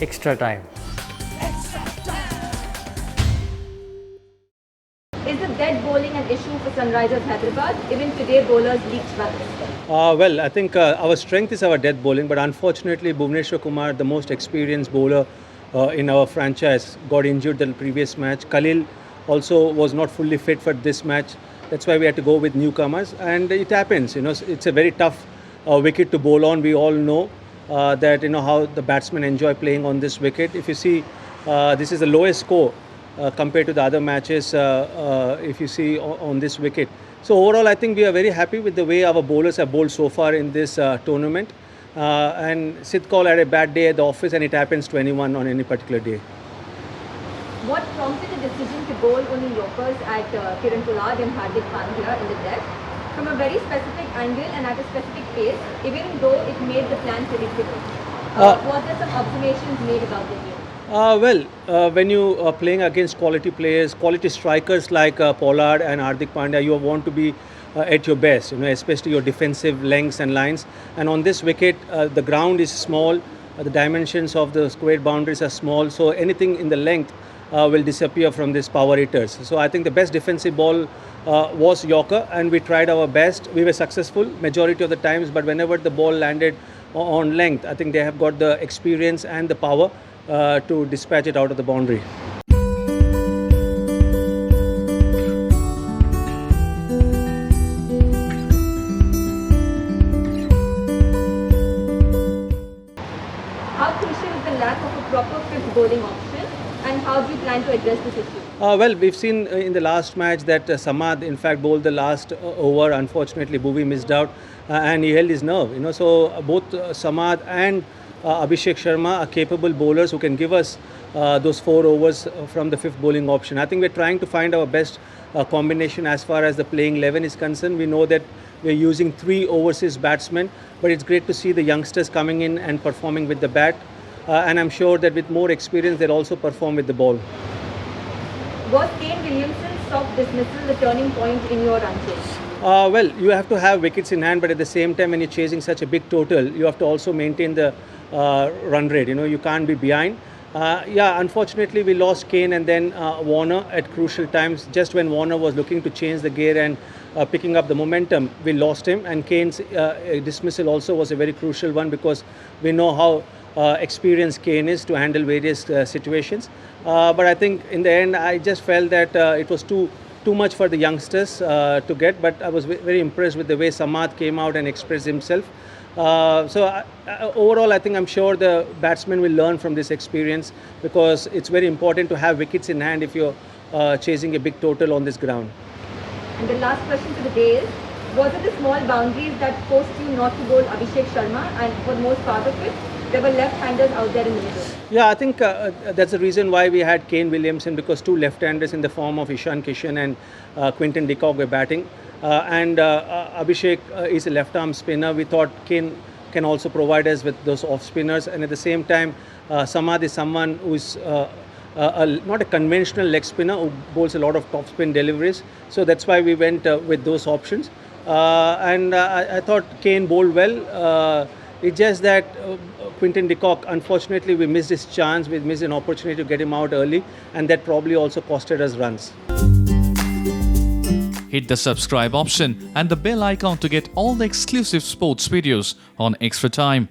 extra time. Is the dead bowling an issue for Sunrisers Hyderabad? Even today, bowlers leaked runs. Well, I think our strength is our death bowling, but unfortunately, Bhuvneshwar Kumar, the most experienced bowler in our franchise, got injured the previous match. Khalil also was not fully fit for this match. That's why we had to go with newcomers, and it happens. It's a very tough wicket to bowl on. We all know that how the batsmen enjoy playing on this wicket. If you see, this is the lowest score compared to the other matches. If you see on this wicket. So overall, I think we are very happy with the way our bowlers have bowled so far in this tournament. And Sid Kaul had a bad day at the office, and it happens to anyone on any particular day. What prompted the decision to bowl only Yorkers at Kiran Pollard and Hardik Pandya in the death? From a very specific angle and at a specific pace, even though it made the plan predictable. Was there some observations made about the game? When you are playing against quality players, quality strikers like Pollard and Hardik Pandya, you want to be at your best, especially your defensive lengths and lines. And on this wicket, the ground is small, the dimensions of the square boundaries are small, so anything in the length will disappear from these power hitters. So I think the best defensive ball was Yorker, and we tried our best. We were successful majority of the times, but whenever the ball landed on length, I think they have got the experience and the power to dispatch it out of the boundary. How crucial is the lack of a proper fifth bowling option, and how do you plan to address this issue? We've seen in the last match that Samad, in fact, bowled the last over. Unfortunately, Bhuvi missed out and he held his nerve. So both Samad and Abhishek Sharma are capable bowlers who can give us those 4 overs from the fifth bowling option. I think we're trying to find our best combination as far as the playing 11 is concerned. We know that we're using 3 overseas batsmen, but it's great to see the youngsters coming in and performing with the bat. And I'm sure that with more experience, they'll also perform with the ball. Was Kane Williamson's soft dismissal the turning point in your run chase? Well, you have to have wickets in hand, but at the same time, when you're chasing such a big total, you have to also maintain the run rate. You can't be behind. Unfortunately, we lost Kane and then Warner at crucial times. Just when Warner was looking to change the gear and picking up the momentum, we lost him. And Kane's dismissal also was a very crucial one, because we know how experienced Kane is to handle various situations. But I think in the end, I just felt that it was too much for the youngsters to get. But I was very impressed with the way Samad came out and expressed himself. Overall, I think I'm sure the batsmen will learn from this experience, because it's very important to have wickets in hand if you're chasing a big total on this ground. And the last question for the day is, was it the small boundaries that forced you not to bowl Abhishek Sharma, and for the most part of it, there were left-handers out there in the middle? Yeah, I think that's the reason why we had Kane Williamson, because 2 left-handers in the form of Ishan Kishan and Quinton de Kock were batting. And Abhishek is a left-arm spinner. We thought Kane can also provide us with those off-spinners. And at the same time, Samad is someone who is not a conventional leg spinner, who bowls a lot of top-spin deliveries. So that's why we went with those options. And I thought Kane bowled well. It's just that Quinton de Kock, unfortunately, we missed his chance. We missed an opportunity to get him out early, and that probably also costed us runs. Hit the subscribe option and the bell icon to get all the exclusive sports videos on Extra Time.